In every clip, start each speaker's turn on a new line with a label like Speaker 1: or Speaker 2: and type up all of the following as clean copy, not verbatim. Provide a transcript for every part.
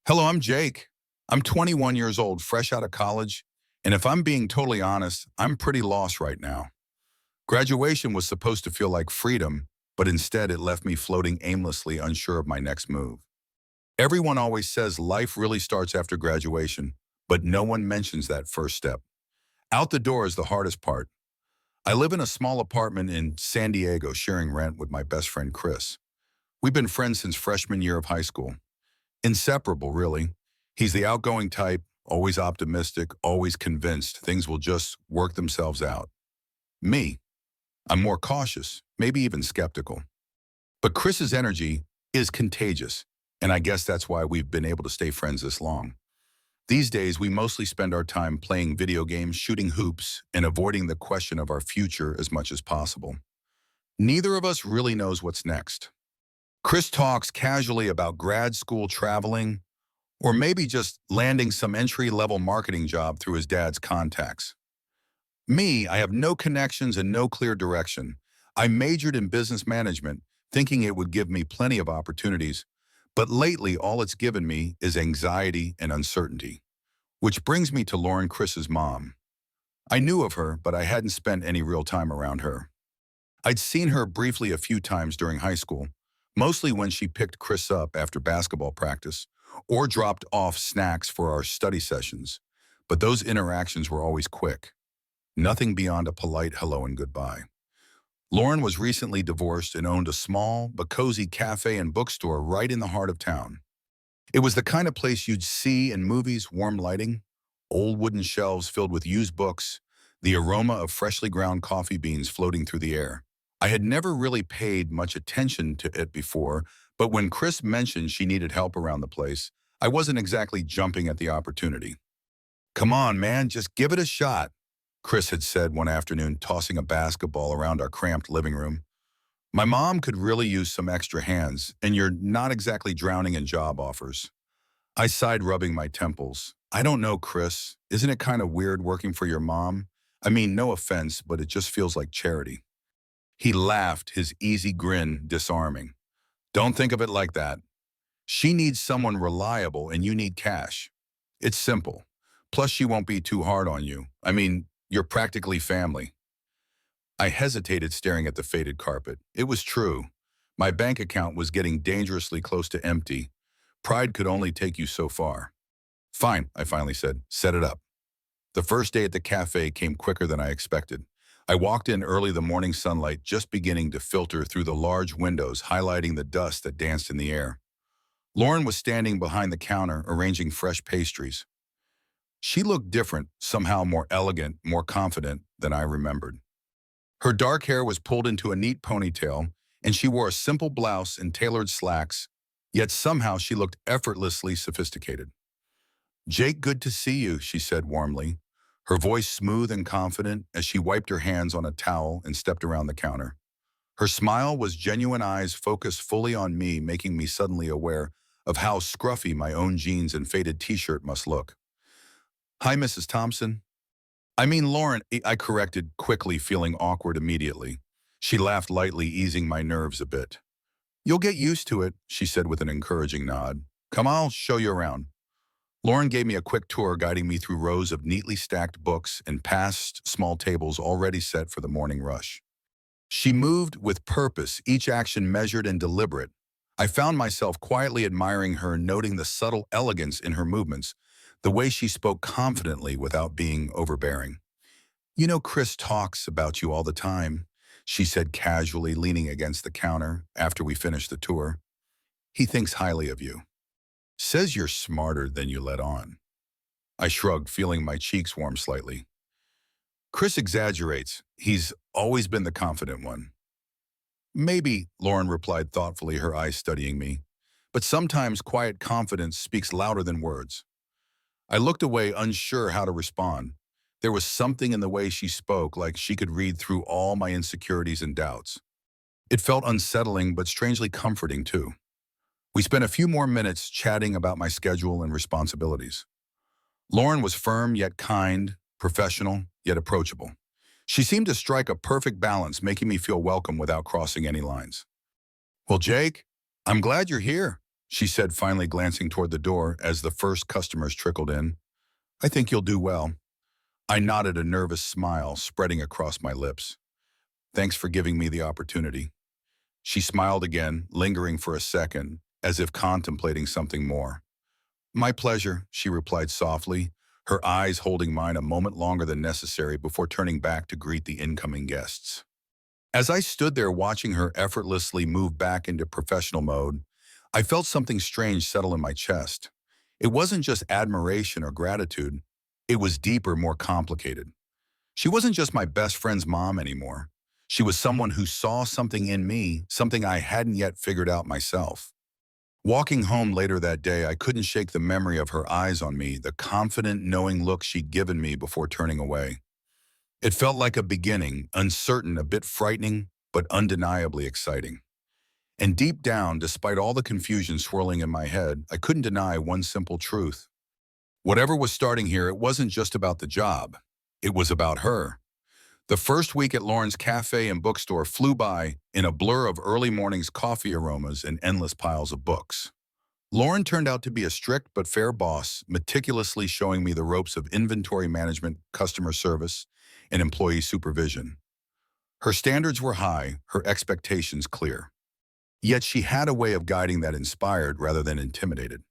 Speaker 1: Hello, I'm Jake. I'm 21 years old, fresh out of college, and if I'm being totally honest, I'm pretty lost right now. Graduation was supposed to feel like freedom, but instead it left me floating aimlessly, unsure of my next move. Everyone always says life really starts after graduation, but no one mentions that first step. Out the door is the hardest part. I live in a small apartment in San Diego, sharing rent with my best friend Chris. We've been friends since freshman year of high school. Inseparable, really. He's the outgoing type, always optimistic, always convinced things will just work themselves out. Me, I'm more cautious, maybe even skeptical. But Chris's energy is contagious, and I guess that's why we've been able to stay friends this long. These days, we mostly spend our time playing video games, shooting hoops, and avoiding the question of our future as much as possible. Neither of us really knows what's next. Chris talks casually about grad school traveling, or maybe just landing some entry-level marketing job through his dad's contacts. Me, I have no connections and no clear direction. I majored in business management, thinking it would give me plenty of opportunities, but lately all it's given me is anxiety and uncertainty. Which brings me to Lauren, Chris's mom. I knew of her, but I hadn't spent any real time around her. I'd seen her briefly a few times during high school, mostly when she picked Chris up after basketball practice or dropped off snacks for our study sessions. But those interactions were always quick. Nothing beyond a polite hello and goodbye. Lauren was recently divorced and owned a small but cozy cafe and bookstore right in the heart of town. It was the kind of place you'd see in movies, warm lighting, old wooden shelves filled with used books, the aroma of freshly ground coffee beans floating through the air. I had never really paid much attention to it before, but when Chris mentioned she needed help around the place, I wasn't exactly jumping at the opportunity. "Come on, man, just give it a shot," Chris had said one afternoon, tossing a basketball around our cramped living room. "My mom could really use some extra hands, and you're not exactly drowning in job offers." I sighed, rubbing my temples. "I don't know, Chris. Isn't it kind of weird working for your mom? I mean, no offense, but it just feels like charity." He laughed, his easy grin disarming. "Don't think of it like that. She needs someone reliable and you need cash. It's simple. Plus, she won't be too hard on you. I mean, you're practically family." I hesitated, staring at the faded carpet. It was true. My bank account was getting dangerously close to empty. Pride could only take you so far. "Fine," I finally said. "Set it up." The first day at the cafe came quicker than I expected. I walked in early, the morning sunlight just beginning to filter through the large windows, highlighting the dust that danced in the air. Lauren was standing behind the counter, arranging fresh pastries. She looked different, somehow more elegant, more confident than I remembered. Her dark hair was pulled into a neat ponytail, and she wore a simple blouse and tailored slacks, yet somehow she looked effortlessly sophisticated. "Jake, good to see you," she said warmly, her voice smooth and confident as she wiped her hands on a towel and stepped around the counter. Her smile was genuine, eyes focused fully on me, making me suddenly aware of how scruffy my own jeans and faded t-shirt must look. "Hi, Mrs. Thompson." "I mean, Lauren," I corrected quickly, feeling awkward immediately. She laughed lightly, easing my nerves a bit. "You'll get used to it," she said with an encouraging nod. "Come, I'll show you around." Lauren gave me a quick tour, guiding me through rows of neatly stacked books and past small tables already set for the morning rush. She moved with purpose, each action measured and deliberate. I found myself quietly admiring her, noting the subtle elegance in her movements, the way she spoke confidently without being overbearing. "You know, Chris talks about you all the time," she said casually, leaning against the counter after we finished the tour. "He thinks highly of you. Says you're smarter than you let on." I shrugged, feeling my cheeks warm slightly. "Chris exaggerates. He's always been the confident one." "Maybe," Lauren replied thoughtfully, her eyes studying me. "But sometimes quiet confidence speaks louder than words." I looked away, unsure how to respond. There was something in the way she spoke, like she could read through all my insecurities and doubts. It felt unsettling, but strangely comforting, too. We spent a few more minutes chatting about my schedule and responsibilities. Lauren was firm yet kind, professional yet approachable. She seemed to strike a perfect balance, making me feel welcome without crossing any lines. "Well, Jake, I'm glad you're here," she said, finally glancing toward the door as the first customers trickled in. I think you'll do well. I nodded, a nervous smile spreading across my lips. Thanks for giving me the opportunity. She smiled again, lingering for a second, as if contemplating something more. My pleasure, she replied softly, her eyes holding mine a moment longer than necessary before turning back to greet the incoming guests. As I stood there watching her effortlessly move back into professional mode, I felt something strange settle in my chest. It wasn't just admiration or gratitude. It was deeper, more complicated. She wasn't just my best friend's mom anymore. She was someone who saw something in me, something I hadn't yet figured out myself. Walking home later that day, I couldn't shake the memory of her eyes on me, the confident, knowing look she'd given me before turning away. It felt like a beginning, uncertain, a bit frightening, but undeniably exciting. And deep down, despite all the confusion swirling in my head, I couldn't deny one simple truth. Whatever was starting here, it wasn't just about the job. It was about her. The first week at Lauren's cafe and bookstore flew by in a blur of early morning's coffee aromas and endless piles of books. Lauren turned out to be a strict but fair boss, meticulously showing me the ropes of inventory management, customer service, and employee supervision. Her standards were high, her expectations clear. Yet she had a way of guiding that inspired rather than intimidated.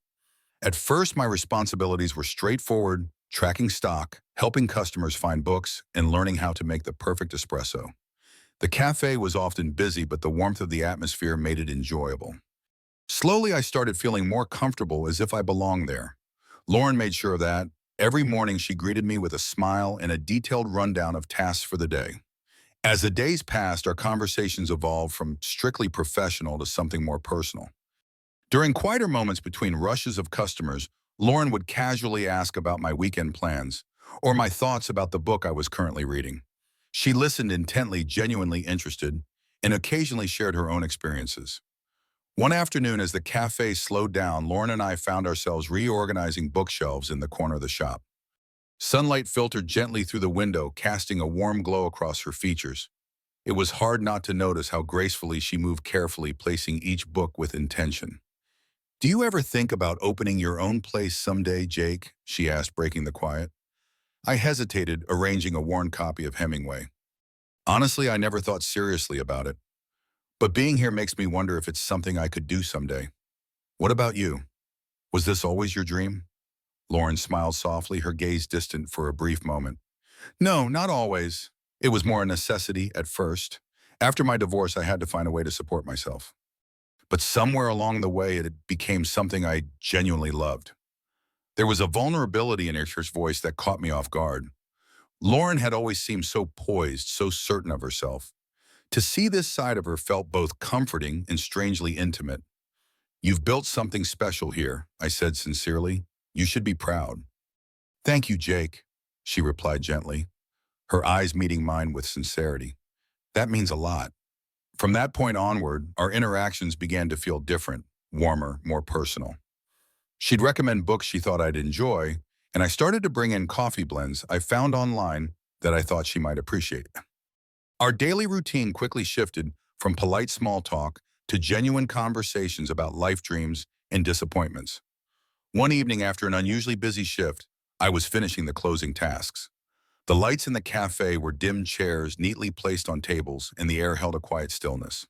Speaker 1: At first, my responsibilities were straightforward: tracking stock, helping customers find books, and learning how to make the perfect espresso. The cafe was often busy, but the warmth of the atmosphere made it enjoyable. Slowly, I started feeling more comfortable, as if I belonged there. Lauren made sure of that. Every morning, she greeted me with a smile and a detailed rundown of tasks for the day. As the days passed, our conversations evolved from strictly professional to something more personal. During quieter moments between rushes of customers, Lauren would casually ask about my weekend plans or my thoughts about the book I was currently reading. She listened intently, genuinely interested, and occasionally shared her own experiences. One afternoon, as the cafe slowed down, Lauren and I found ourselves reorganizing bookshelves in the corner of the shop. Sunlight filtered gently through the window, casting a warm glow across her features. It was hard not to notice how gracefully she moved, carefully placing each book with intention. Do you ever think about opening your own place someday, Jake? She asked, breaking the quiet. I hesitated, arranging a worn copy of Hemingway. Honestly, I never thought seriously about it. But being here makes me wonder if it's something I could do someday. What about you? Was this always your dream? Lauren smiled softly, her gaze distant for a brief moment. No, not always. It was more a necessity at first. After my divorce, I had to find a way to support myself. But somewhere along the way, it became something I genuinely loved. There was a vulnerability in her voice that caught me off guard. Lauren had always seemed so poised, so certain of herself. To see this side of her felt both comforting and strangely intimate. You've built something special here, I said sincerely. You should be proud. Thank you, Jake, she replied gently, her eyes meeting mine with sincerity. That means a lot. From that point onward, our interactions began to feel different, warmer, more personal. She'd recommend books she thought I'd enjoy, and I started to bring in coffee blends I found online that I thought she might appreciate. Our daily routine quickly shifted from polite small talk to genuine conversations about life dreams and disappointments. One evening, after an unusually busy shift, I was finishing the closing tasks. The lights in the cafe were dim, chairs neatly placed on tables, and the air held a quiet stillness.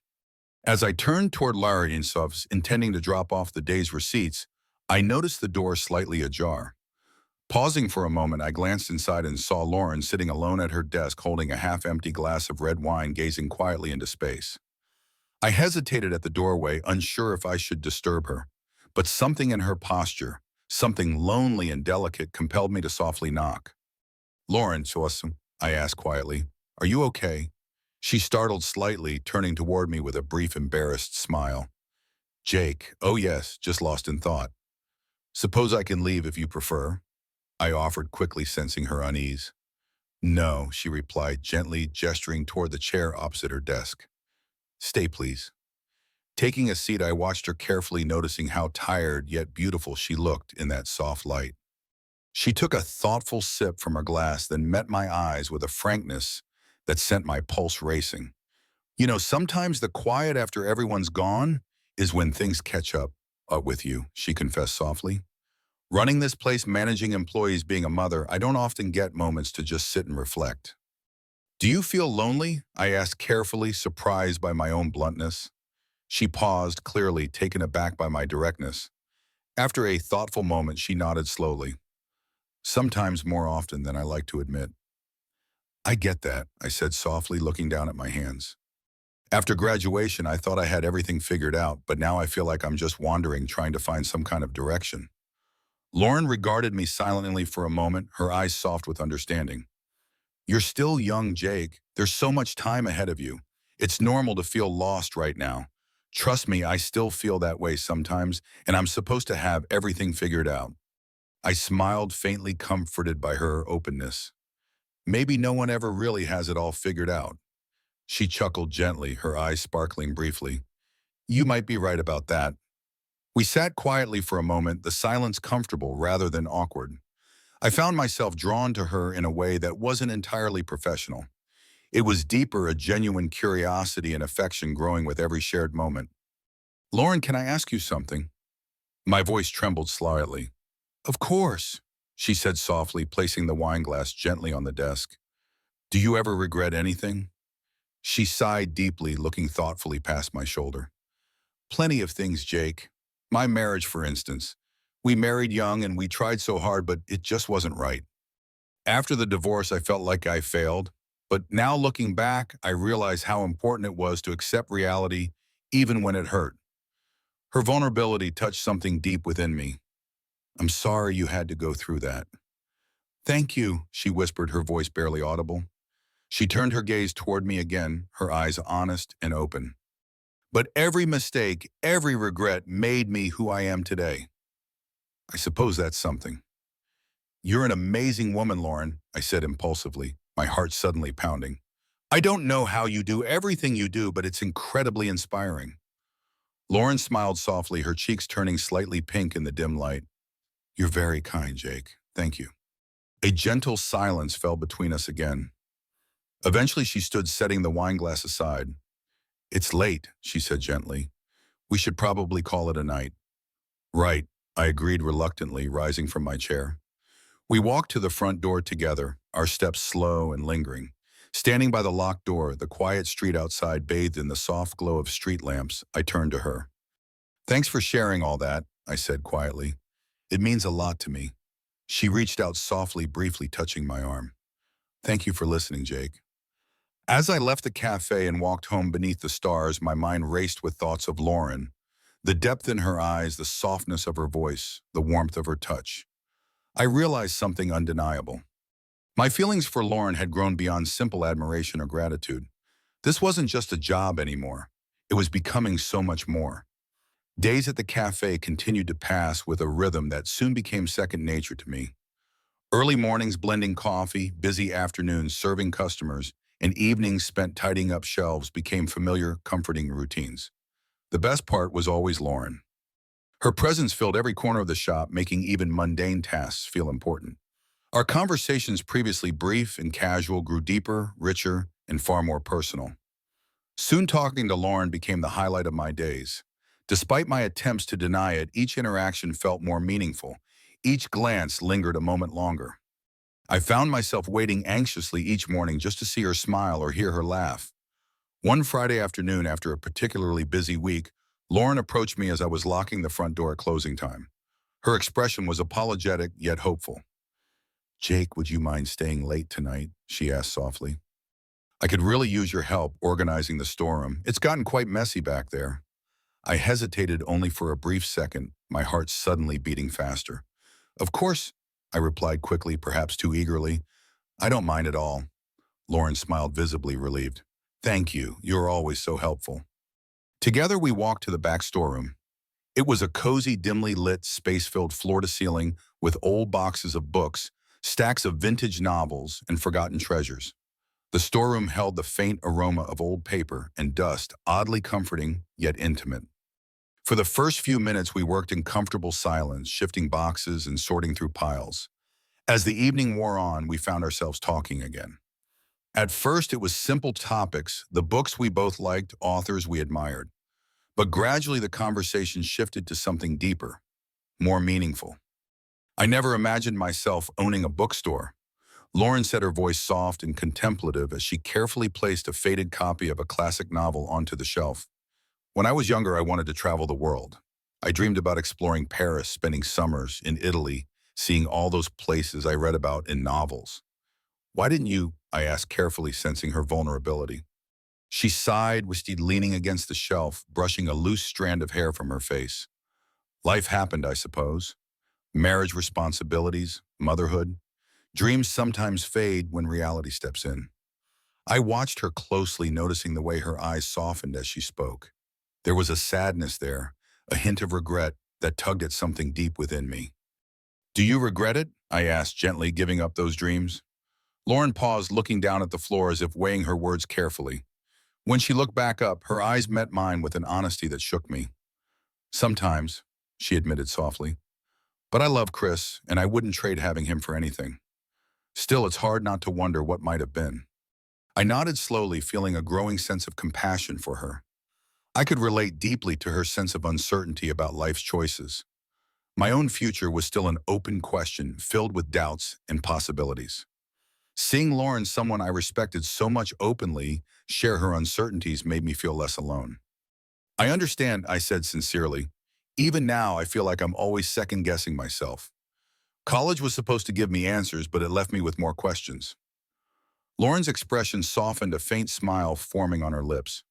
Speaker 1: As I turned toward Larry and Sufs, intending to drop off the day's receipts, I noticed the door slightly ajar. Pausing for a moment, I glanced inside and saw Lauren sitting alone at her desk, holding a half-empty glass of red wine, gazing quietly into space. I hesitated at the doorway, unsure if I should disturb her, but something in her posture, something lonely and delicate, compelled me to softly knock. Lauren, I asked quietly, are you okay? She startled slightly, turning toward me with a brief, embarrassed smile. Jake, oh yes, just lost in thought. Suppose I can leave if you prefer, I offered, quickly sensing her unease. No, she replied, gently gesturing toward the chair opposite her desk. Stay, please. Taking a seat, I watched her carefully, noticing how tired yet beautiful she looked in that soft light. She took a thoughtful sip from her glass, then met my eyes with a frankness that sent my pulse racing. You know, sometimes the quiet after everyone's gone is when things catch up. with you, she confessed softly. Running this place, managing employees, being a mother, I don't often get moments to just sit and reflect. Do you feel lonely? I asked carefully, surprised by my own bluntness. She paused, clearly taken aback by my directness. After a thoughtful moment, she nodded slowly. Sometimes more often than I like to admit. I get that, I said softly, looking down at my hands. After graduation, I thought I had everything figured out, but now I feel like I'm just wandering, trying to find some kind of direction. Lauren regarded me silently for a moment, her eyes soft with understanding. You're still young, Jake. There's so much time ahead of you. It's normal to feel lost right now. Trust me, I still feel that way sometimes, and I'm supposed to have everything figured out. I smiled, faintly comforted by her openness. Maybe no one ever really has it all figured out. She chuckled gently, her eyes sparkling briefly. You might be right about that. We sat quietly for a moment, the silence comfortable rather than awkward. I found myself drawn to her in a way that wasn't entirely professional. It was deeper, a genuine curiosity and affection growing with every shared moment. Lauren, can I ask you something? My voice trembled slightly. Of course, she said softly, placing the wine glass gently on the desk. Do you ever regret anything? She sighed deeply, looking thoughtfully past my shoulder. Plenty of things, Jake. My marriage, for instance. We married young and we tried so hard, but it just wasn't right. After the divorce, I felt like I failed. But now looking back, I realize how important it was to accept reality, even when it hurt. Her vulnerability touched something deep within me. I'm sorry you had to go through that. Thank you, she whispered, her voice barely audible. She turned her gaze toward me again, her eyes honest and open. But every mistake, every regret made me who I am today. I suppose that's something. You're an amazing woman, Lauren, I said impulsively, my heart suddenly pounding. I don't know how you do everything you do, but it's incredibly inspiring. Lauren smiled softly, her cheeks turning slightly pink in the dim light. You're very kind, Jake. Thank you. A gentle silence fell between us again. Eventually, she stood, setting the wineglass aside. It's late, she said gently. We should probably call it a night. Right, I agreed reluctantly, rising from my chair. We walked to the front door together, our steps slow and lingering. Standing by the locked door, the quiet street outside bathed in the soft glow of street lamps, I turned to her. Thanks for sharing all that, I said quietly. It means a lot to me. She reached out softly, briefly touching my arm. Thank you for listening, Jake. As I left the cafe and walked home beneath the stars, my mind raced with thoughts of Lauren. The depth in her eyes, the softness of her voice, the warmth of her touch. I realized something undeniable. My feelings for Lauren had grown beyond simple admiration or gratitude. This wasn't just a job anymore. It was becoming so much more. Days at the cafe continued to pass with a rhythm that soon became second nature to me. Early mornings blending coffee, busy afternoons serving customers, and evenings spent tidying up shelves became familiar, comforting routines. The best part was always Lauren. Her presence filled every corner of the shop, making even mundane tasks feel important. Our conversations, previously brief and casual, grew deeper, richer, and far more personal. Soon talking to Lauren became the highlight of my days. Despite my attempts to deny it, each interaction felt more meaningful. Each glance lingered a moment longer. I found myself waiting anxiously each morning just to see her smile or hear her laugh. One Friday afternoon, after a particularly busy week, Lauren approached me as I was locking the front door at closing time. Her expression was apologetic yet hopeful. Jake, would you mind staying late tonight? She asked softly. I could really use your help organizing the storeroom. It's gotten quite messy back there. I hesitated only for a brief second, my heart suddenly beating faster. Of course, I replied quickly, perhaps too eagerly. I don't mind at all. Lauren smiled, visibly relieved. Thank you. You're always so helpful. Together we walked to the back storeroom. It was a cozy, dimly lit space filled floor to ceiling with old boxes of books, stacks of vintage novels, and forgotten treasures. The storeroom held the faint aroma of old paper and dust, oddly comforting yet intimate. For the first few minutes, we worked in comfortable silence, shifting boxes and sorting through piles. As the evening wore on, we found ourselves talking again. At first, it was simple topics, the books we both liked, authors we admired. But gradually the conversation shifted to something deeper, more meaningful. I never imagined myself owning a bookstore. Lauren said, her voice soft and contemplative as she carefully placed a faded copy of a classic novel onto the shelf. When I was younger, I wanted to travel the world. I dreamed about exploring Paris, spending summers in Italy, seeing all those places I read about in novels. Why didn't you? I asked carefully, sensing her vulnerability. She sighed, with Steed leaning against the shelf, brushing a loose strand of hair from her face. Life happened, I suppose. Marriage responsibilities, motherhood. Dreams sometimes fade when reality steps in. I watched her closely, noticing the way her eyes softened as she spoke. There was a sadness there, a hint of regret that tugged at something deep within me. Do you regret it? I asked, gently, giving up those dreams. Lauren paused, looking down at the floor as if weighing her words carefully. When she looked back up, her eyes met mine with an honesty that shook me. Sometimes, she admitted softly. But I love Chris, and I wouldn't trade having him for anything. Still, it's hard not to wonder what might have been. I nodded slowly, feeling a growing sense of compassion for her. I could relate deeply to her sense of uncertainty about life's choices. My own future was still an open question, filled with doubts and possibilities. Seeing Lauren, someone I respected so much, openly share her uncertainties made me feel less alone. I understand, I said sincerely. Even now, I feel like I'm always second-guessing myself. College was supposed to give me answers, but it left me with more questions. Lauren's expression softened, a faint smile forming on her lips.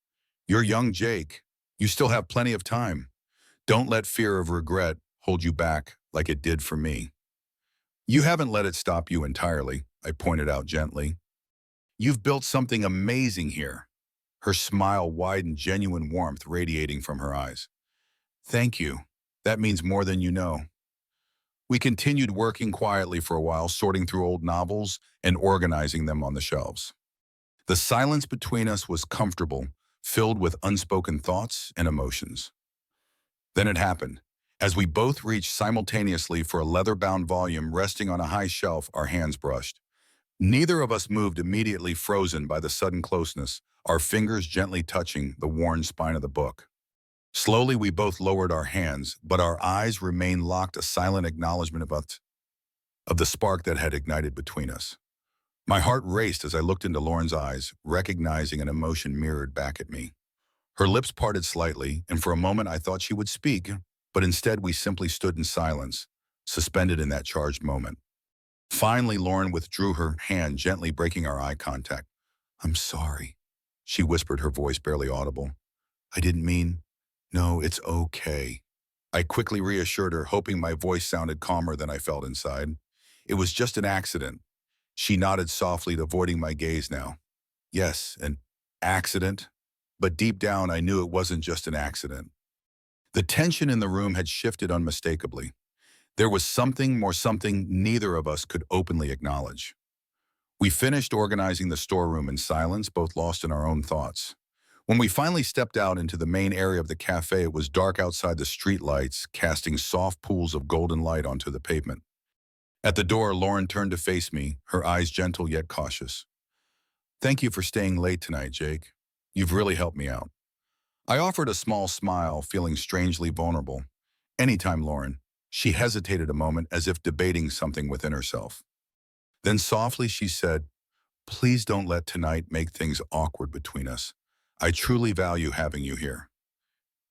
Speaker 1: You're young, Jake. You still have plenty of time. Don't let fear of regret hold you back like it did for me. You haven't let it stop you entirely, I pointed out gently. You've built something amazing here. Her smile widened, genuine warmth radiating from her eyes. Thank you. That means more than you know. We continued working quietly for a while, sorting through old novels and organizing them on the shelves. The silence between us was comfortable, filled with unspoken thoughts and emotions. Then it happened. As we both reached simultaneously for a leather-bound volume resting on a high shelf, our hands brushed. Neither of us moved, immediately frozen by the sudden closeness, our fingers gently touching the worn spine of the book. Slowly, we both lowered our hands, but our eyes remained locked, a silent acknowledgement of the spark that had ignited between us. My heart raced as I looked into Lauren's eyes, recognizing an emotion mirrored back at me. Her lips parted slightly, and for a moment I thought she would speak, but instead we simply stood in silence, suspended in that charged moment. Finally, Lauren withdrew her hand, gently breaking our eye contact. I'm sorry, she whispered, her voice barely audible. I didn't mean... No, it's okay. I quickly reassured her, hoping my voice sounded calmer than I felt inside. It was just an accident. She nodded softly, avoiding my gaze now. Yes, an accident. But deep down, I knew it wasn't just an accident. The tension in the room had shifted unmistakably. There was something neither of us could openly acknowledge. We finished organizing the storeroom in silence, both lost in our own thoughts. When we finally stepped out into the main area of the cafe, it was dark outside, the street lights casting soft pools of golden light onto the pavement. At the door, Lauren turned to face me, her eyes gentle yet cautious. Thank you for staying late tonight, Jake. You've really helped me out. I offered a small smile, feeling strangely vulnerable. Anytime, Lauren. She hesitated a moment, as if debating something within herself. Then softly she said, please don't let tonight make things awkward between us. I truly value having you here.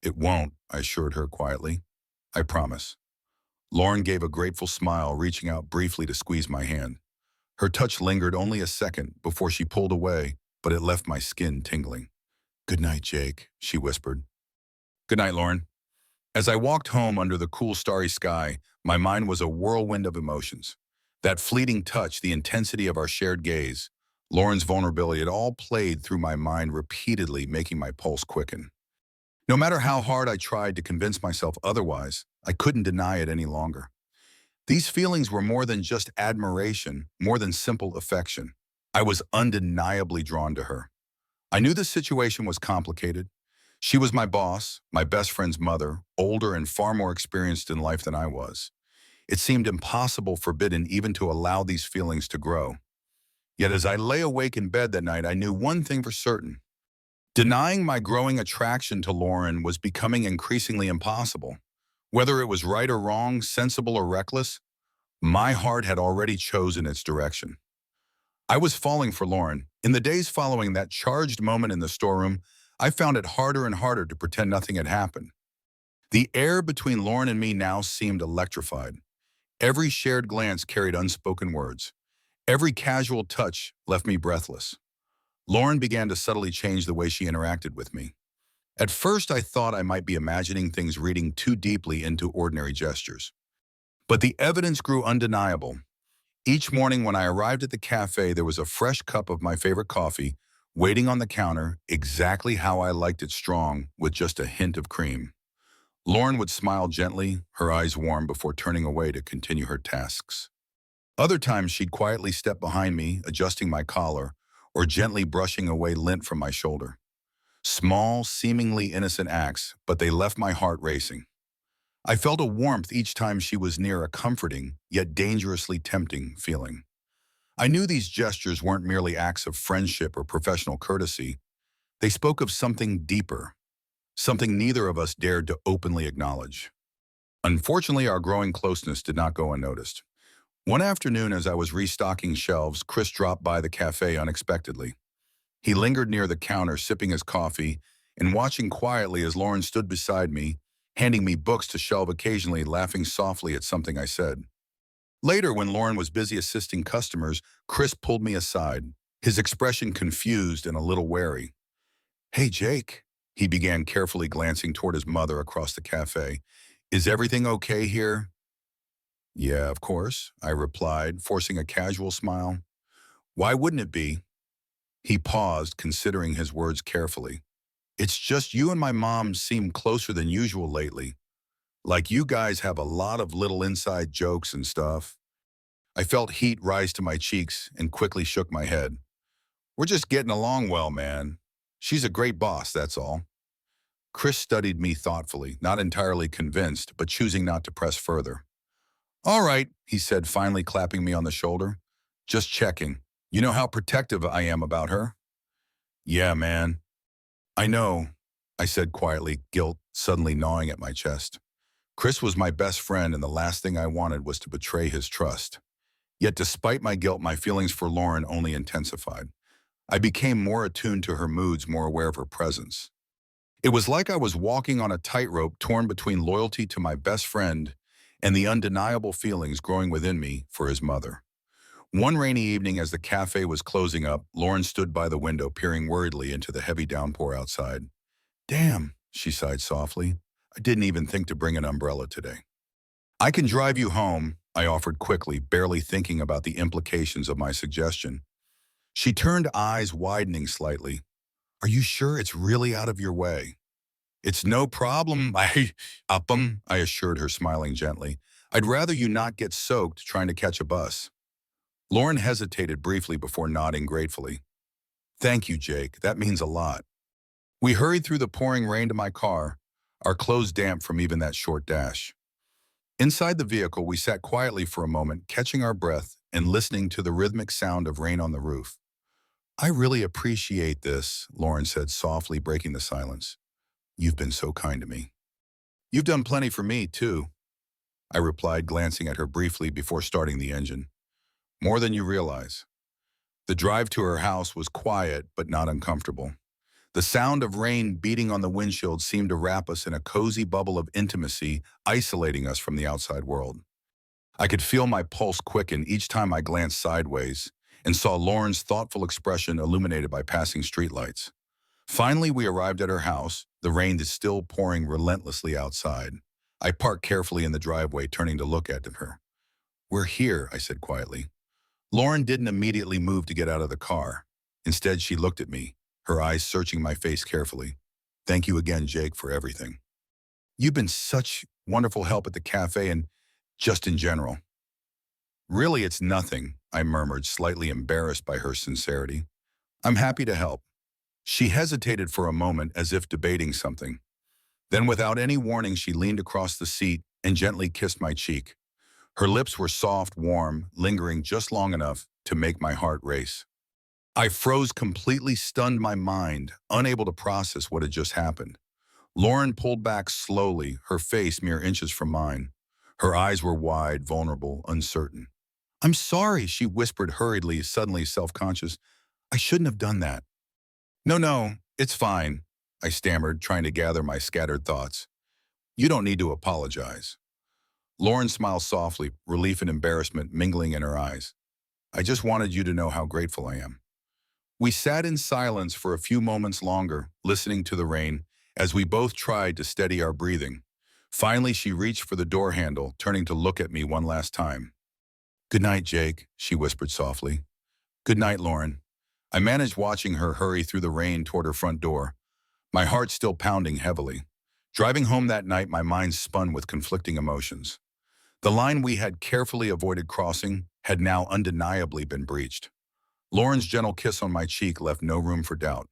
Speaker 1: It won't, I assured her quietly. I promise. Lauren gave a grateful smile, reaching out briefly to squeeze my hand. Her touch lingered only a second before she pulled away, but it left my skin tingling. Good night, Jake, she whispered. Good night, Lauren. As I walked home under the cool starry sky, my mind was a whirlwind of emotions. That fleeting touch, the intensity of our shared gaze, Lauren's vulnerability, it all played through my mind repeatedly, making my pulse quicken. No matter how hard I tried to convince myself otherwise, I couldn't deny it any longer. These feelings were more than just admiration, more than simple affection. I was undeniably drawn to her. I knew the situation was complicated. She was my boss, my best friend's mother, older and far more experienced in life than I was. It seemed impossible, forbidden, even to allow these feelings to grow. Yet as I lay awake in bed that night, I knew one thing for certain. Denying my growing attraction to Lauren was becoming increasingly impossible. Whether it was right or wrong, sensible or reckless, my heart had already chosen its direction. I was falling for Lauren. In the days following that charged moment in the storeroom, I found it harder and harder to pretend nothing had happened. The air between Lauren and me now seemed electrified. Every shared glance carried unspoken words. Every casual touch left me breathless. Lauren began to subtly change the way she interacted with me. At first, I thought I might be imagining things reading too deeply into ordinary gestures. But the evidence grew undeniable. Each morning when I arrived at the cafe, there was a fresh cup of my favorite coffee waiting on the counter, exactly how I liked it, strong with just a hint of cream. Lauren would smile gently, her eyes warm before turning away to continue her tasks. Other times she'd quietly step behind me, adjusting my collar, or gently brushing away lint from my shoulder. Small, seemingly innocent acts, but they left my heart racing. I felt a warmth each time she was near, a comforting, yet dangerously tempting feeling. I knew these gestures weren't merely acts of friendship or professional courtesy. They spoke of something deeper, something neither of us dared to openly acknowledge. Unfortunately, our growing closeness did not go unnoticed. One afternoon, as I was restocking shelves, Chris dropped by the cafe unexpectedly. He lingered near the counter, sipping his coffee and watching quietly as Lauren stood beside me, handing me books to shelve, occasionally laughing softly at something I said. Later, when Lauren was busy assisting customers, Chris pulled me aside, his expression confused and a little wary. "Hey, Jake," he began, carefully glancing toward his mother across the cafe. "Is everything okay here?" "Yeah, of course," I replied, forcing a casual smile. "Why wouldn't it be?" He paused, considering his words carefully. "It's just you and my mom seem closer than usual lately. Like you guys have a lot of little inside jokes and stuff." I felt heat rise to my cheeks and quickly shook my head. "We're just getting along well, man. She's a great boss, that's all." Chris studied me thoughtfully, not entirely convinced, but choosing not to press further. "All right," he said, finally clapping me on the shoulder. "Just checking. You know how protective I am about her?" "Yeah, man. I know," I said quietly, guilt suddenly gnawing at my chest. Chris was my best friend, and the last thing I wanted was to betray his trust. Yet despite my guilt, my feelings for Lauren only intensified. I became more attuned to her moods, more aware of her presence. It was like I was walking on a tightrope, torn between loyalty to my best friend and the undeniable feelings growing within me for his mother. One rainy evening, as the cafe was closing up, Lauren stood by the window, peering worriedly into the heavy downpour outside. "Damn," she sighed softly. "I didn't even think to bring an umbrella today." "I can drive you home," I offered quickly, barely thinking about the implications of my suggestion. She turned, eyes widening slightly. "Are you sure it's really out of your way?" "It's no problem, I assured her, smiling gently. "I'd rather you not get soaked trying to catch a bus." Lauren hesitated briefly before nodding gratefully. "Thank you, Jake. That means a lot." We hurried through the pouring rain to my car, our clothes damp from even that short dash. Inside the vehicle, we sat quietly for a moment, catching our breath and listening to the rhythmic sound of rain on the roof. "I really appreciate this," Lauren said softly, breaking the silence. "You've been so kind to me." "You've done plenty for me, too," I replied, glancing at her briefly before starting the engine. "More than you realize." The drive to her house was quiet but not uncomfortable. The sound of rain beating on the windshield seemed to wrap us in a cozy bubble of intimacy, isolating us from the outside world. I could feel my pulse quicken each time I glanced sideways and saw Lauren's thoughtful expression illuminated by passing streetlights. Finally, we arrived at her house. The rain is still pouring relentlessly outside. I parked carefully in the driveway, turning to look at her. "We're here," I said quietly. Lauren didn't immediately move to get out of the car. Instead, she looked at me, her eyes searching my face carefully. "Thank you again, Jake, for everything. You've been such wonderful help at the cafe and just in general." "Really, it's nothing," I murmured, slightly embarrassed by her sincerity. "I'm happy to help." She hesitated for a moment, as if debating something. Then, without any warning, she leaned across the seat and gently kissed my cheek. Her lips were soft, warm, lingering just long enough to make my heart race. I froze completely, stunned my mind, unable to process what had just happened. Lauren pulled back slowly, her face mere inches from mine. Her eyes were wide, vulnerable, uncertain. "I'm sorry," she whispered hurriedly, suddenly self-conscious. "I shouldn't have done that." "No, no, it's fine," I stammered, trying to gather my scattered thoughts. "You don't need to apologize." Lauren smiled softly, relief and embarrassment mingling in her eyes. "I just wanted you to know how grateful I am." We sat in silence for a few moments longer, listening to the rain, as we both tried to steady our breathing. Finally, she reached for the door handle, turning to look at me one last time. "Good night, Jake," she whispered softly. "Good night, Lauren." I managed watching her hurry through the rain toward her front door, my heart still pounding heavily. Driving home that night, my mind spun with conflicting emotions. The line we had carefully avoided crossing had now undeniably been breached. Lauren's gentle kiss on my cheek left no room for doubt.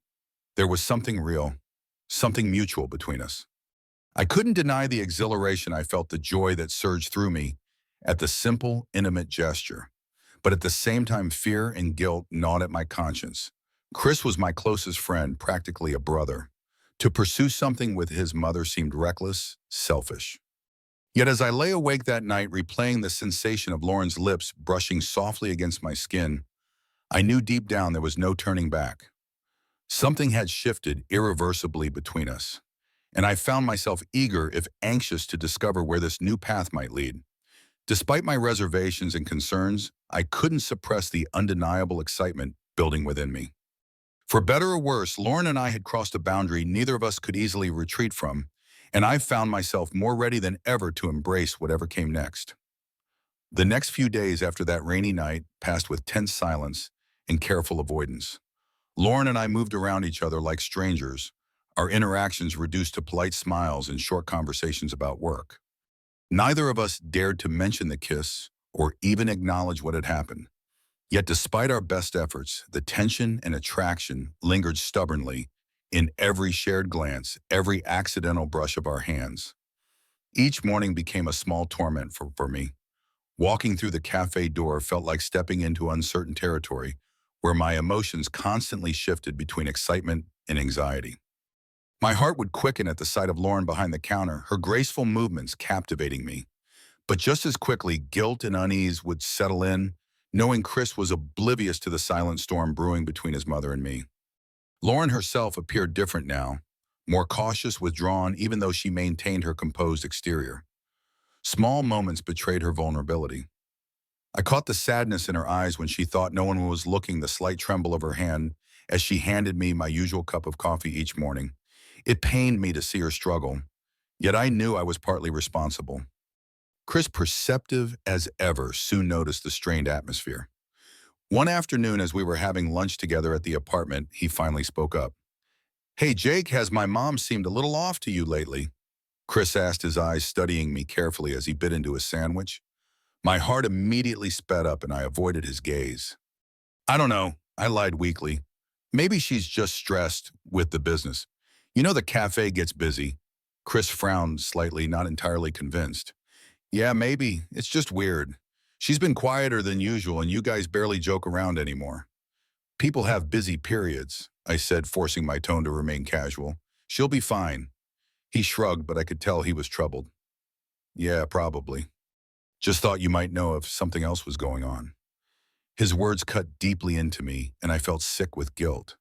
Speaker 1: There was something real, something mutual between us. I couldn't deny the exhilaration I felt, the joy that surged through me at the simple, intimate gesture. But at the same time, fear and guilt gnawed at my conscience. Chris was my closest friend, practically a brother. To pursue something with his mother seemed reckless, selfish. Yet as I lay awake that night, replaying the sensation of Lauren's lips brushing softly against my skin, I knew deep down there was no turning back. Something had shifted irreversibly between us, and I found myself eager, if anxious, to discover where this new path might lead. Despite my reservations and concerns, I couldn't suppress the undeniable excitement building within me. For better or worse, Lauren and I had crossed a boundary neither of us could easily retreat from, and I found myself more ready than ever to embrace whatever came next. The next few days after that rainy night passed with tense silence and careful avoidance. Lauren and I moved around each other like strangers, our interactions reduced to polite smiles and short conversations about work. Neither of us dared to mention the kiss or even acknowledge what had happened. Yet despite our best efforts, the tension and attraction lingered stubbornly in every shared glance, every accidental brush of our hands. Each morning became a small torment for me. Walking through the cafe door felt like stepping into uncertain territory, where my emotions constantly shifted between excitement and anxiety. My heart would quicken at the sight of Lauren behind the counter, her graceful movements captivating me. But just as quickly, guilt and unease would settle in, knowing Chris was oblivious to the silent storm brewing between his mother and me. Lauren herself appeared different now, more cautious, withdrawn, even though she maintained her composed exterior. Small moments betrayed her vulnerability. I caught the sadness in her eyes when she thought no one was looking, the slight tremble of her hand as she handed me my usual cup of coffee each morning. It pained me to see her struggle, yet I knew I was partly responsible. Chris, perceptive as ever, soon noticed the strained atmosphere. One afternoon, as we were having lunch together at the apartment, he finally spoke up. "Hey, Jake, has my mom seemed a little off to you lately?" Chris asked, his eyes studying me carefully as he bit into his sandwich. My heart immediately sped up and I avoided his gaze. "I don't know," I lied weakly. "Maybe she's just stressed with the business. You know the cafe gets busy." Chris frowned slightly, not entirely convinced. "Yeah, maybe. It's just weird. She's been quieter than usual and you guys barely joke around anymore." "People have busy periods," I said, forcing my tone to remain casual. "She'll be fine." He shrugged, but I could tell he was troubled. "Yeah, probably. Just thought you might know if something else was going on." His words cut deeply into me, and I felt sick with guilt.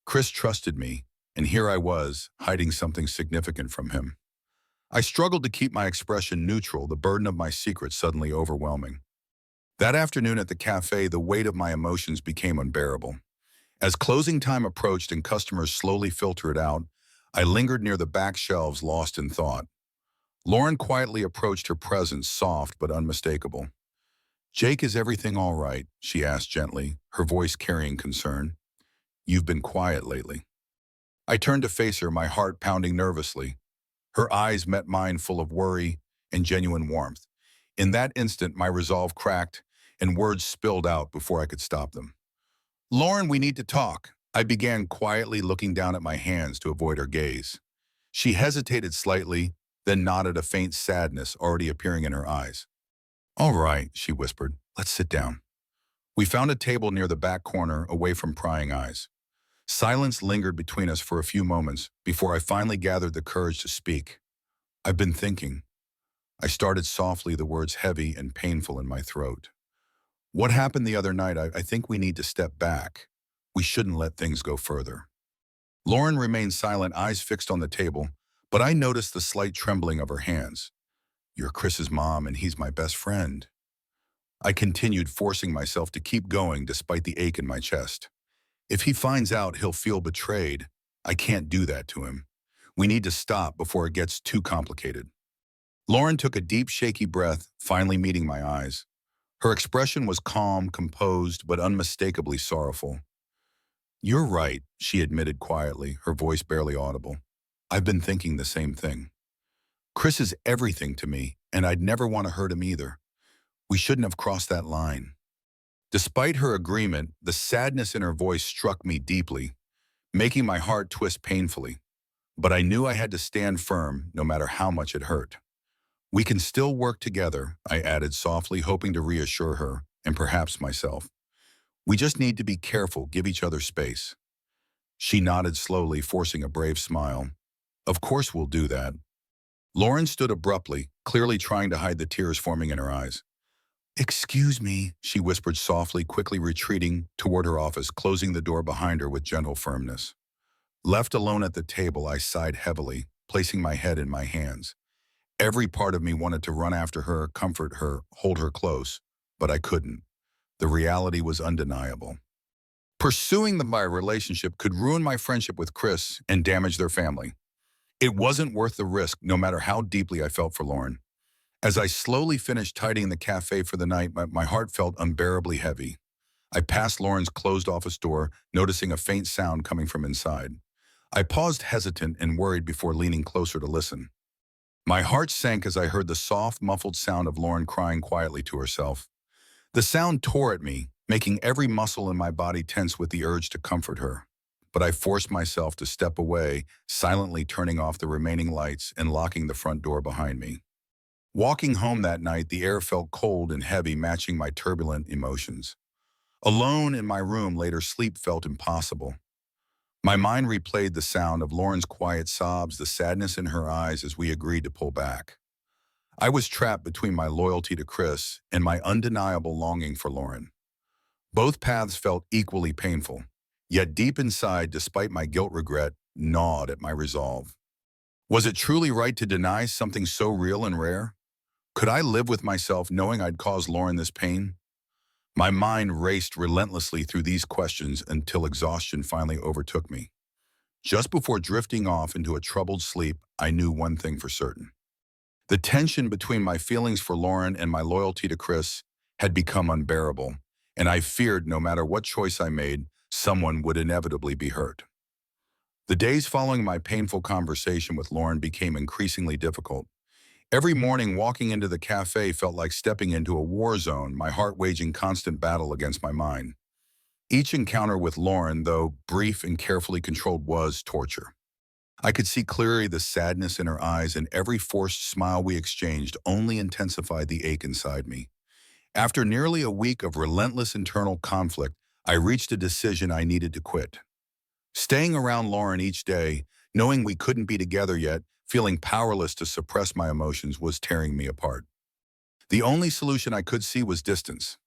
Speaker 1: Chris trusted me, and here I was, hiding something significant from him. I struggled to keep my expression neutral, the burden of my secret suddenly overwhelming. That afternoon at the cafe, the weight of my emotions became unbearable. As closing time approached and customers slowly filtered out, I lingered near the back shelves, lost in thought. Lauren quietly approached, her presence soft but unmistakable. "Jake, is everything all right?" she asked gently, her voice carrying concern. "You've been quiet lately." I turned to face her, my heart pounding nervously. Her eyes met mine, full of worry and genuine warmth. In that instant, my resolve cracked and words spilled out before I could stop them. "Lauren, we need to talk." I began quietly, looking down at my hands to avoid her gaze. She hesitated slightly, then nodded, a faint sadness already appearing in her eyes. "All right," she whispered. "Let's sit down." We found a table near the back corner, away from prying eyes. Silence lingered between us for a few moments before I finally gathered the courage to speak. "I've been thinking." I started softly, the words heavy and painful in my throat. "What happened the other night, I think we need to step back. We shouldn't let things go further." Lauren remained silent, eyes fixed on the table, but I noticed the slight trembling of her hands. "You're Chris's mom and he's my best friend." I continued, forcing myself to keep going despite the ache in my chest. "If he finds out, he'll feel betrayed. I can't do that to him. We need to stop before it gets too complicated." Lauren took a deep, shaky breath, finally meeting my eyes. Her expression was calm, composed, but unmistakably sorrowful. "You're right," she admitted quietly, her voice barely audible. "I've been thinking the same thing. Chris is everything to me, and I'd never want to hurt him either. We shouldn't have crossed that line." Despite her agreement, the sadness in her voice struck me deeply, making my heart twist painfully. But I knew I had to stand firm, no matter how much it hurt. "We can still work together," I added softly, hoping to reassure her, and perhaps myself. "We just need to be careful, give each other space." She nodded slowly, forcing a brave smile. "Of course we'll do that." Lauren stood abruptly, clearly trying to hide the tears forming in her eyes. "Excuse me," she whispered softly, quickly retreating toward her office, closing the door behind her with gentle firmness. Left alone at the table, I sighed heavily, placing my head in my hands. Every part of me wanted to run after her, comfort her, hold her close, but I couldn't. The reality was undeniable. Pursuing my relationship could ruin my friendship with Chris and damage their family. It wasn't worth the risk, no matter how deeply I felt for Lauren. As I slowly finished tidying the cafe for the night, my heart felt unbearably heavy. I passed Lauren's closed office door, noticing a faint sound coming from inside. I paused, hesitant and worried, before leaning closer to listen. My heart sank as I heard the soft, muffled sound of Lauren crying quietly to herself. The sound tore at me, making every muscle in my body tense with the urge to comfort her. But I forced myself to step away, silently turning off the remaining lights and locking the front door behind me. Walking home that night, the air felt cold and heavy, matching my turbulent emotions. Alone in my room later, sleep felt impossible. My mind replayed the sound of Lauren's quiet sobs, the sadness in her eyes as we agreed to pull back. I was trapped between my loyalty to Chris and my undeniable longing for Lauren. Both paths felt equally painful, yet deep inside, despite my guilt, regret gnawed at my resolve. Was it truly right to deny something so real and rare? Could I live with myself knowing I'd caused Lauren this pain? My mind raced relentlessly through these questions until exhaustion finally overtook me. Just before drifting off into a troubled sleep, I knew one thing for certain. The tension between my feelings for Lauren and my loyalty to Chris had become unbearable, and I feared no matter what choice I made, someone would inevitably be hurt. The days following my painful conversation with Lauren became increasingly difficult. Every morning, walking into the cafe felt like stepping into a war zone, my heart waging constant battle against my mind. Each encounter with Lauren, though brief and carefully controlled, was torture. I could see clearly the sadness in her eyes, and every forced smile we exchanged only intensified the ache inside me. After nearly a week of relentless internal conflict, I reached a decision: I needed to quit. Staying around Lauren each day, knowing we couldn't be together yet, feeling powerless to suppress my emotions, was tearing me apart. The only solution I could see was distance.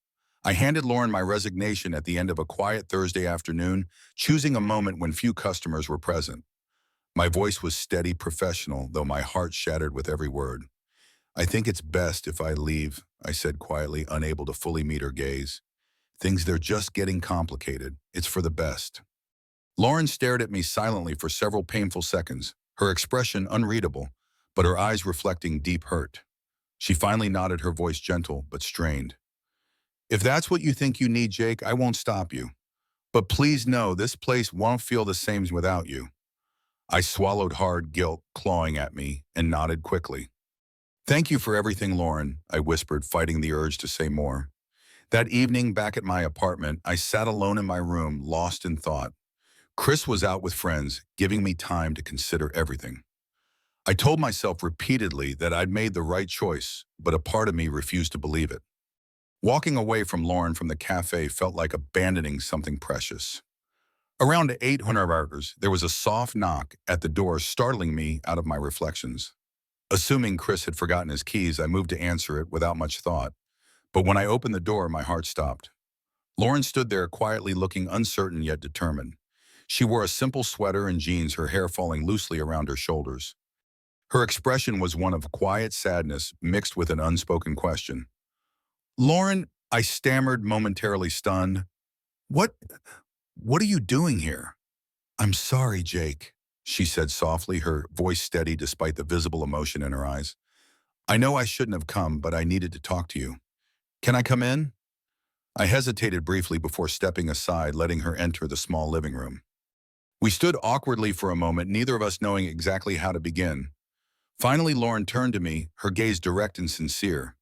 Speaker 1: I handed Lauren my resignation at the end of a quiet Thursday afternoon, choosing a moment when few customers were present. My voice was steady, professional, though my heart shattered with every word. "I think it's best if I leave," I said quietly, unable to fully meet her gaze. "They're just getting complicated. It's for the best." Lauren stared at me silently for several painful seconds, her expression unreadable, but her eyes reflecting deep hurt. She finally nodded, her voice gentle but strained. "If that's what you think you need, Jake, I won't stop you. But please know this place won't feel the same without you." I swallowed hard, guilt clawing at me, and nodded quickly. "Thank you for everything, Lauren," I whispered, fighting the urge to say more. That evening, back at my apartment, I sat alone in my room, lost in thought. Chris was out with friends, giving me time to consider everything. I told myself repeatedly that I'd made the right choice, but a part of me refused to believe it. Walking away from Lauren from the cafe felt like abandoning something precious. Around 800 hours, there was a soft knock at the door, startling me out of my reflections. Assuming Chris had forgotten his keys, I moved to answer it without much thought. But when I opened the door, my heart stopped. Lauren stood there quietly, looking uncertain yet determined. She wore a simple sweater and jeans, her hair falling loosely around her shoulders. Her expression was one of quiet sadness mixed with an unspoken question. "Lauren," I stammered, momentarily stunned. What, what are you doing here?" "I'm sorry, Jake," she said softly, her voice steady despite the visible emotion in her eyes. "I know I shouldn't have come, but I needed to talk to you. Can I come in?" I hesitated briefly before stepping aside, letting her enter the small living room. We stood awkwardly for a moment, neither of us knowing exactly how to begin. Finally, Lauren turned to me, her gaze direct and sincere.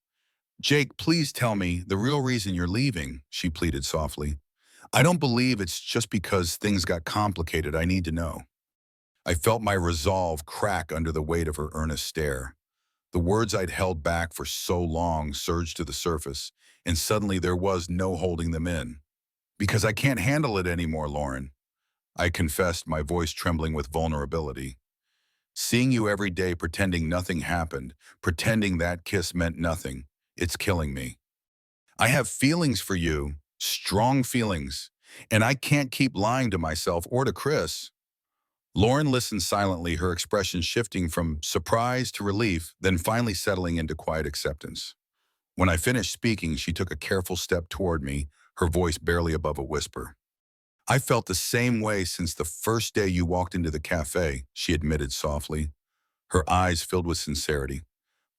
Speaker 1: "Jake, please tell me the real reason you're leaving," she pleaded softly. "I don't believe it's just because things got complicated. I need to know." I felt my resolve crack under the weight of her earnest stare. The words I'd held back for so long surged to the surface, and suddenly there was no holding them in. "Because I can't handle it anymore, Lauren," I confessed, my voice trembling with vulnerability. "Seeing you every day pretending nothing happened, pretending that kiss meant nothing, it's killing me. I have feelings for you, strong feelings, and I can't keep lying to myself or to Chris." Lauren listened silently, her expression shifting from surprise to relief, then finally settling into quiet acceptance. When I finished speaking, she took a careful step toward me, her voice barely above a whisper. "I felt the same way since the first day you walked into the cafe," she admitted softly, her eyes filled with sincerity.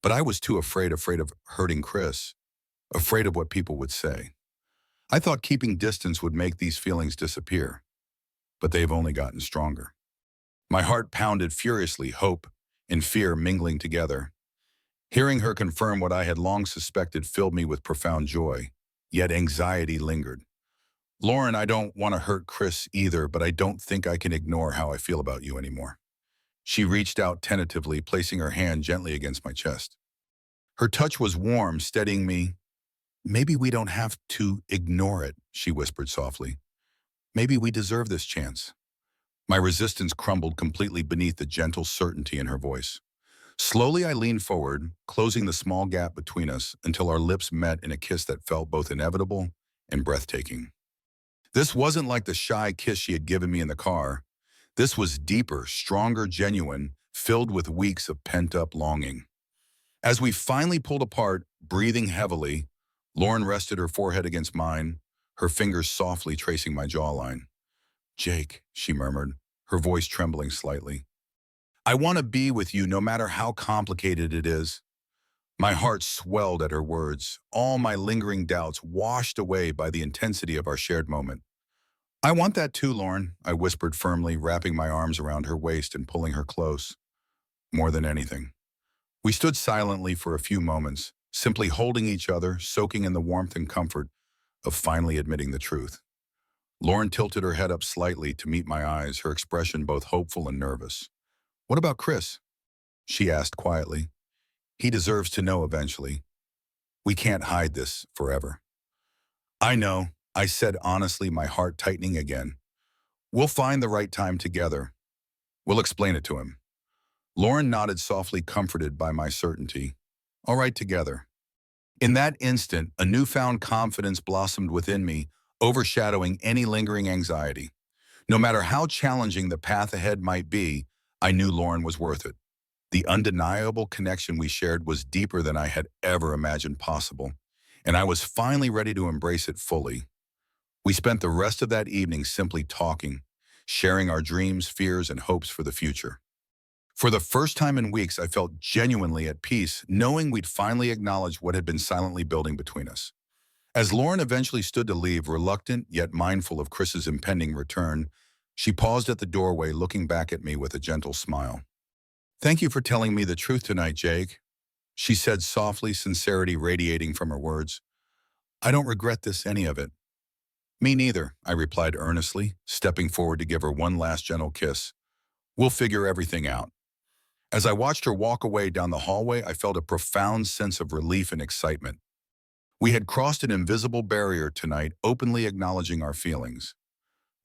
Speaker 1: "But I was too afraid of hurting Chris, afraid of what people would say. I thought keeping distance would make these feelings disappear, but they've only gotten stronger." My heart pounded furiously, hope and fear mingling together. Hearing her confirm what I had long suspected filled me with profound joy, yet anxiety lingered. "Lauren, I don't want to hurt Chris either, but I don't think I can ignore how I feel about you anymore." She reached out tentatively, placing her hand gently against my chest. Her touch was warm, steadying me. "Maybe we don't have to ignore it," she whispered softly. "Maybe we deserve this chance." My resistance crumbled completely beneath the gentle certainty in her voice. Slowly, I leaned forward, closing the small gap between us until our lips met in a kiss that felt both inevitable and breathtaking. This wasn't like the shy kiss she had given me in the car. This was deeper, stronger, genuine, filled with weeks of pent-up longing. As we finally pulled apart, breathing heavily, Lauren rested her forehead against mine, her fingers softly tracing my jawline. "Jake," she murmured, her voice trembling slightly. "I want to be with you no matter how complicated it is." My heart swelled at her words, all my lingering doubts washed away by the intensity of our shared moment. "I want that too, Lauren," I whispered firmly, wrapping my arms around her waist and pulling her close. More than anything. We stood silently for a few moments, simply holding each other, soaking in the warmth and comfort of finally admitting the truth. Lauren tilted her head up slightly to meet my eyes, her expression both hopeful and nervous. "What about Chris?" she asked quietly. "He deserves to know eventually. We can't hide this forever." "I know," I said honestly, my heart tightening again. "We'll find the right time together. We'll explain it to him." Lauren nodded softly, comforted by my certainty. "All right, together." In that instant, a newfound confidence blossomed within me, overshadowing any lingering anxiety. No matter how challenging the path ahead might be, I knew Lauren was worth it. The undeniable connection we shared was deeper than I had ever imagined possible, and I was finally ready to embrace it fully. We spent the rest of that evening simply talking, sharing our dreams, fears, and hopes for the future. For the first time in weeks, I felt genuinely at peace, knowing we'd finally acknowledged what had been silently building between us. As Lauren eventually stood to leave, reluctant yet mindful of Chris's impending return, she paused at the doorway, looking back at me with a gentle smile. "Thank you for telling me the truth tonight, Jake," she said softly, sincerity radiating from her words. "I don't regret this, any of it." "Me neither," I replied earnestly, stepping forward to give her one last gentle kiss. "We'll figure everything out." As I watched her walk away down the hallway, I felt a profound sense of relief and excitement. We had crossed an invisible barrier tonight, openly acknowledging our feelings.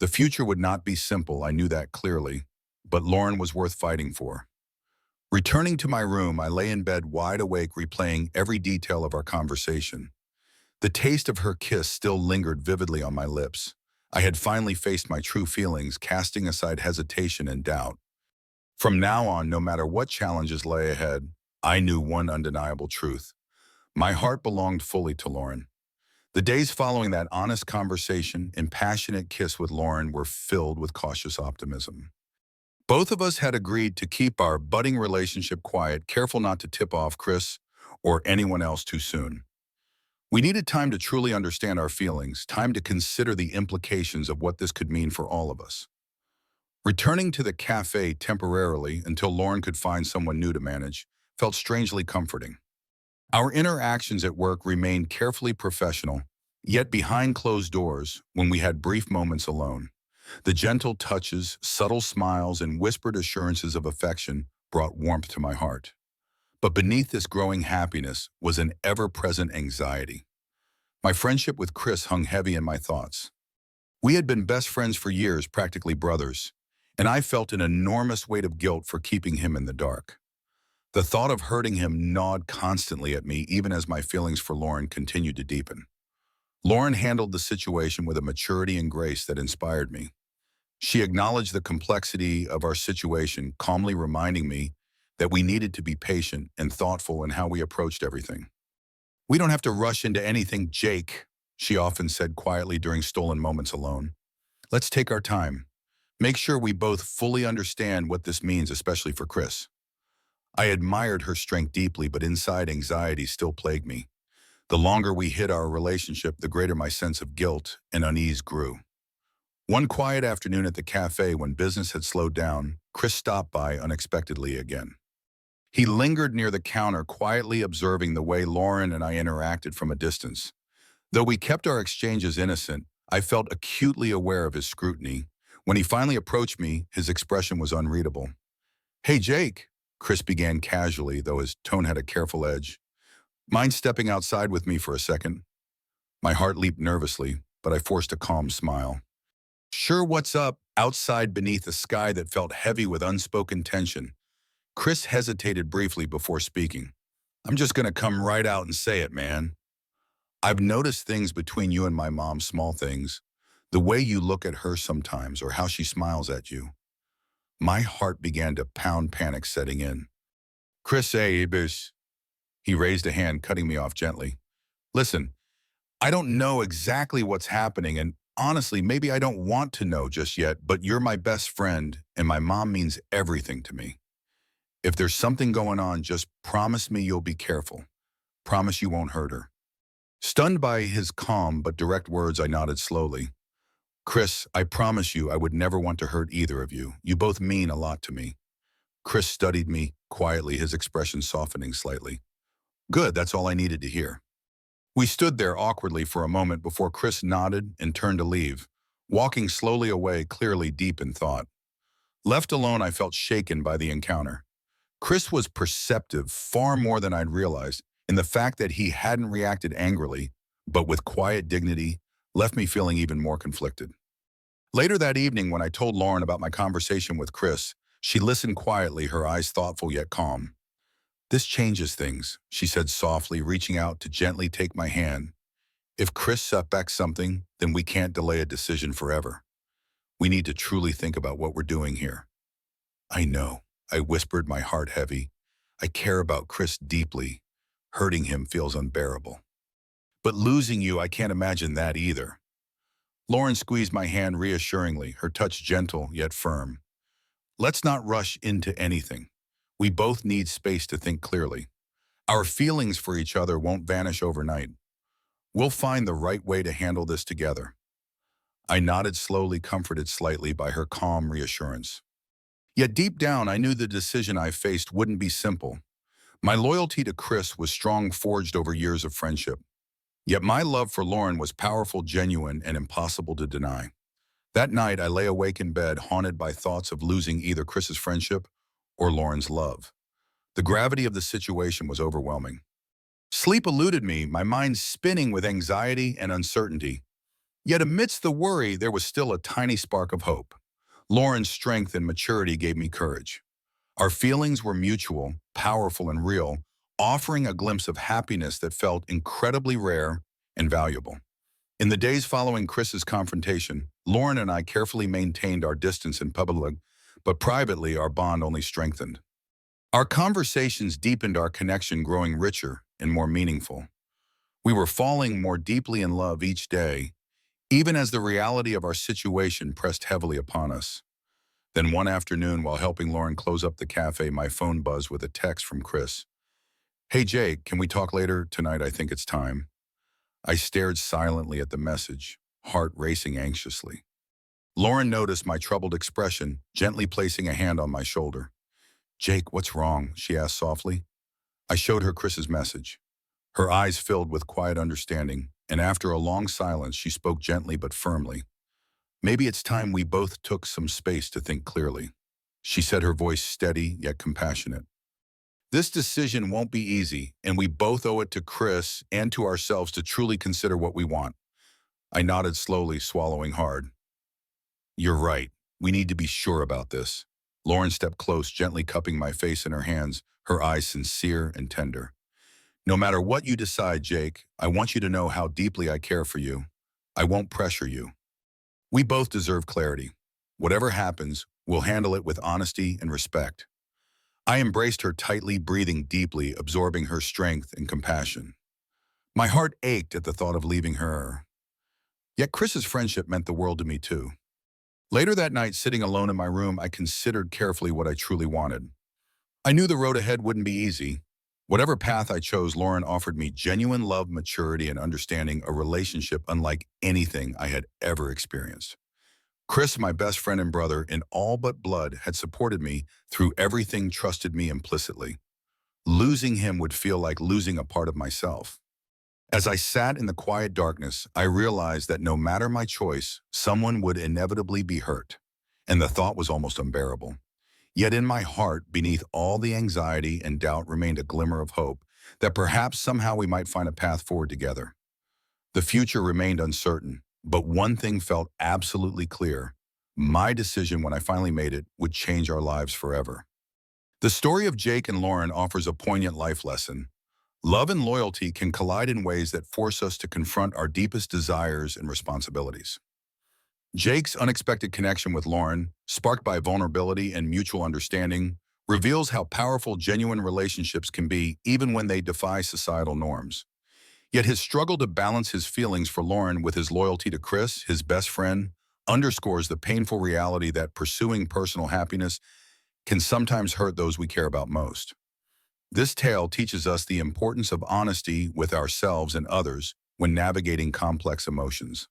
Speaker 1: The future would not be simple, I knew that clearly, but Lauren was worth fighting for. Returning to my room, I lay in bed wide awake, replaying every detail of our conversation. The taste of her kiss still lingered vividly on my lips. I had finally faced my true feelings, casting aside hesitation and doubt. From now on, no matter what challenges lay ahead, I knew one undeniable truth. My heart belonged fully to Lauren. The days following that honest conversation and passionate kiss with Lauren were filled with cautious optimism. Both of us had agreed to keep our budding relationship quiet, careful not to tip off Chris or anyone else too soon. We needed time to truly understand our feelings, time to consider the implications of what this could mean for all of us. Returning to the cafe temporarily until Lauren could find someone new to manage felt strangely comforting. Our interactions at work remained carefully professional, yet behind closed doors, when we had brief moments alone, the gentle touches, subtle smiles, and whispered assurances of affection brought warmth to my heart. But beneath this growing happiness was an ever-present anxiety. My friendship with Chris hung heavy in my thoughts. We had been best friends for years, practically brothers, and I felt an enormous weight of guilt for keeping him in the dark. The thought of hurting him gnawed constantly at me, even as my feelings for Lauren continued to deepen. Lauren handled the situation with a maturity and grace that inspired me. She acknowledged the complexity of our situation, calmly reminding me that we needed to be patient and thoughtful in how we approached everything. "We don't have to rush into anything, Jake," she often said quietly during stolen moments alone. "Let's take our time. Make sure we both fully understand what this means, especially for Chris." I admired her strength deeply, but inside anxiety still plagued me. The longer we hid our relationship, the greater my sense of guilt and unease grew. One quiet afternoon at the cafe, when business had slowed down, Chris stopped by unexpectedly again. He lingered near the counter, quietly observing the way Lauren and I interacted from a distance. Though we kept our exchanges innocent, I felt acutely aware of his scrutiny. When he finally approached me, his expression was unreadable. "Hey, Jake," Chris began casually, though his tone had a careful edge. "Mind stepping outside with me for a second?" My heart leaped nervously, but I forced a calm smile. "Sure, what's up?" Outside, beneath a sky that felt heavy with unspoken tension, Chris hesitated briefly before speaking. "I'm just gonna come right out and say it, man. I've noticed things between you and my mom, small things. The way you look at her sometimes, or how she smiles at you." My heart began to pound, panic setting in. "Chris Abis." He raised a hand, cutting me off gently. "Listen, I don't know exactly what's happening, and honestly, maybe I don't want to know just yet, but you're my best friend, and my mom means everything to me. If there's something going on, just promise me you'll be careful. Promise you won't hurt her." Stunned by his calm but direct words, I nodded slowly. "Chris, I promise you I would never want to hurt either of you. You both mean a lot to me." Chris studied me quietly, his expression softening slightly. "Good, that's all I needed to hear." We stood there awkwardly for a moment before Chris nodded and turned to leave, walking slowly away, clearly deep in thought. Left alone, I felt shaken by the encounter. Chris was perceptive, far more than I'd realized, and the fact that he hadn't reacted angrily, but with quiet dignity, left me feeling even more conflicted. Later that evening, when I told Lauren about my conversation with Chris, she listened quietly, her eyes thoughtful yet calm. "This changes things," she said softly, reaching out to gently take my hand. "If Chris suspects something, then we can't delay a decision forever. We need to truly think about what we're doing here." "I know," I whispered, my heart heavy. "I care about Chris deeply. Hurting him feels unbearable. But losing you, I can't imagine that either." Lauren squeezed my hand reassuringly, her touch gentle yet firm. "Let's not rush into anything. We both need space to think clearly. Our feelings for each other won't vanish overnight. We'll find the right way to handle this together." I nodded slowly, comforted slightly by her calm reassurance. Yet deep down, I knew the decision I faced wouldn't be simple. My loyalty to Chris was strong, forged over years of friendship. Yet my love for Lauren was powerful, genuine, and impossible to deny. That night, I lay awake in bed, haunted by thoughts of losing either Chris's friendship or Lauren's love. The gravity of the situation was overwhelming. Sleep eluded me, my mind spinning with anxiety and uncertainty. Yet amidst the worry, there was still a tiny spark of hope. Lauren's strength and maturity gave me courage. Our feelings were mutual, powerful, and real, offering a glimpse of happiness that felt incredibly rare and valuable. In the days following Chris's confrontation, Lauren and I carefully maintained our distance in public, but privately our bond only strengthened. Our conversations deepened our connection, growing richer and more meaningful. We were falling more deeply in love each day, even as the reality of our situation pressed heavily upon us. Then one afternoon, while helping Lauren close up the cafe, my phone buzzed with a text from Chris. "Hey Jake, can we talk later tonight? I think it's time." I stared silently at the message, heart racing anxiously. Lauren noticed my troubled expression, gently placing a hand on my shoulder. "Jake, what's wrong?" she asked softly. I showed her Chris's message. Her eyes filled with quiet understanding, and after a long silence, she spoke gently but firmly. "Maybe it's time we both took some space to think clearly." She said, her voice steady yet compassionate. "This decision won't be easy, and we both owe it to Chris and to ourselves to truly consider what we want." I nodded slowly, swallowing hard. "You're right. We need to be sure about this." Lauren stepped close, gently cupping my face in her hands, her eyes sincere and tender. "No matter what you decide, Jake, I want you to know how deeply I care for you. I won't pressure you. We both deserve clarity. Whatever happens, we'll handle it with honesty and respect." I embraced her tightly, breathing deeply, absorbing her strength and compassion. My heart ached at the thought of leaving her. Yet Chris's friendship meant the world to me too. Later that night, sitting alone in my room, I considered carefully what I truly wanted. I knew the road ahead wouldn't be easy. Whatever path I chose, Lauren offered me genuine love, maturity, and understanding, a relationship unlike anything I had ever experienced. Chris, my best friend and brother in all but blood, had supported me through everything, trusted me implicitly. Losing him would feel like losing a part of myself. As I sat in the quiet darkness, I realized that no matter my choice, someone would inevitably be hurt, and the thought was almost unbearable. Yet in my heart, beneath all the anxiety and doubt, remained a glimmer of hope that perhaps somehow we might find a path forward together. The future remained uncertain, but one thing felt absolutely clear. My decision, when I finally made it, would change our lives forever. The story of Jake and Lauren offers a poignant life lesson. Love and loyalty can collide in ways that force us to confront our deepest desires and responsibilities. Jake's unexpected connection with Lauren, sparked by vulnerability and mutual understanding, reveals how powerful genuine relationships can be even when they defy societal norms. Yet his struggle to balance his feelings for Lauren with his loyalty to Chris, his best friend, underscores the painful reality that pursuing personal happiness can sometimes hurt those we care about most. This tale teaches us the importance of honesty with ourselves and others when navigating complex emotions.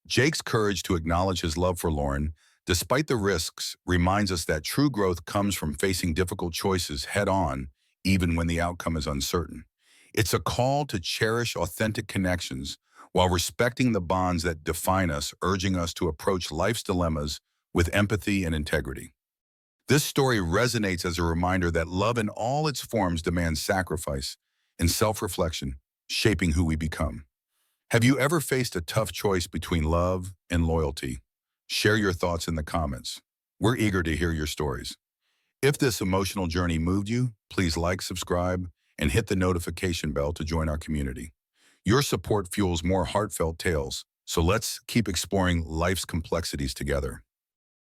Speaker 1: Jake's courage to acknowledge his love for Lauren, despite the risks, reminds us that true growth comes from facing difficult choices head-on, even when the outcome is uncertain. It's a call to cherish authentic connections while respecting the bonds that define us, urging us to approach life's dilemmas with empathy and integrity. This story resonates as a reminder that love in all its forms demands sacrifice and self-reflection, shaping who we become. Have you ever faced a tough choice between love and loyalty? Share your thoughts in the comments. We're eager to hear your stories. If this emotional journey moved you, please like, subscribe, and hit the notification bell to join our community. Your support fuels more heartfelt tales, so let's keep exploring life's complexities together.